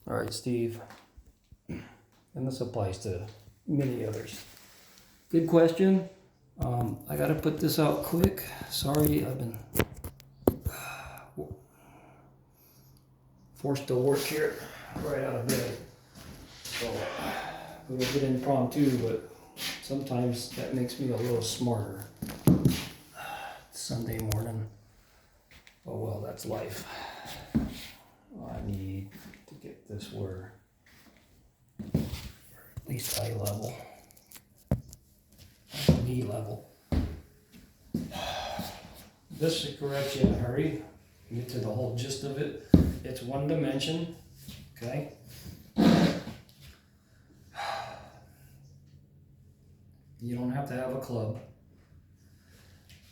All right, Steve, and this applies to many others. Good question. I gotta put this out quick. Sorry, I've been forced to work here right out of bed. So a little bit impromptu, but sometimes that makes me a little smarter. Sunday morning. Oh well, that's life. I need to get this where at least eye level, knee level. This should correct you in a hurry. Get to the whole gist of it. It's one dimension, okay? You don't have to have a club.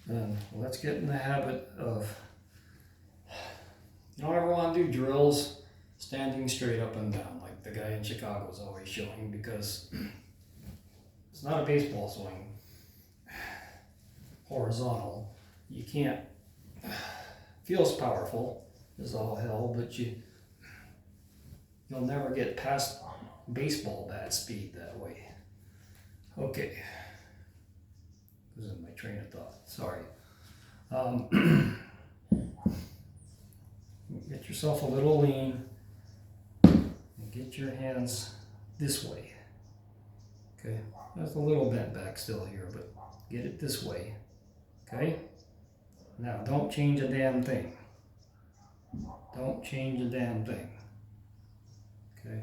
And let's get in the habit of, you don't ever want to do drills standing straight up and down like the guy in Chicago is always showing, because it's not a baseball swing. Horizontal. You can't, feels powerful as all hell, but you'll never get past baseball bat speed that way. Okay. This is my train of thought. Sorry. Get yourself a little lean and get your hands this way. Okay. That's a little bent back still here, but get it this way. Okay. Now don't change a damn thing. Don't change a damn thing. Okay.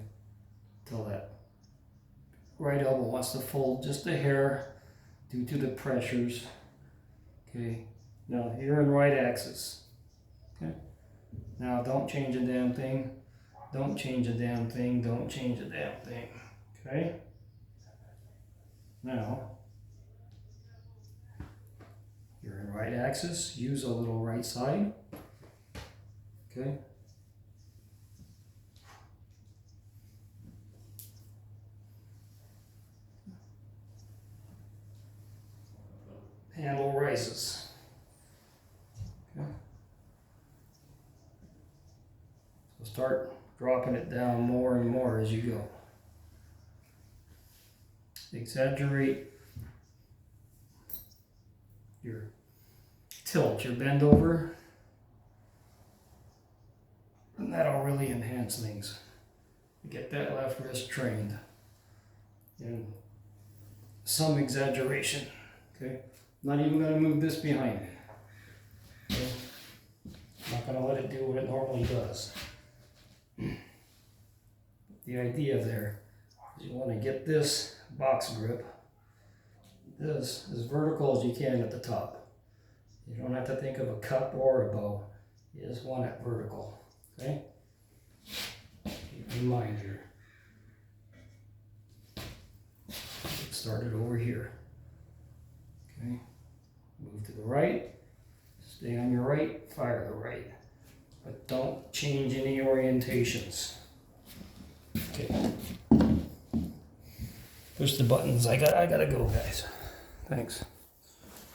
Till that right elbow wants to fold just a hair due to the pressures. Okay. Now you're in right axis. Okay. Now don't change a damn thing. Don't change a damn thing. Don't change a damn thing. Okay. Now you're in right axis. Use a little right side. Okay. Handle rises. Okay. So start dropping it down more and more as you go. Exaggerate your tilt, your bend over, and that'll really enhance things. Get that left wrist trained. And some exaggeration. Okay. Not even going to move this behind me. Okay? Not going to let it do what it normally does. The idea there is you want to get this box grip, this as vertical as you can at the top. You don't have to think of a cup or a bow. You just want it vertical. Okay? Keep in mind here. Get started over here. Okay? Move to the right, stay on your right, fire the right, but don't change any orientations. Okay. Push the buttons. I gotta go, guys. Thanks.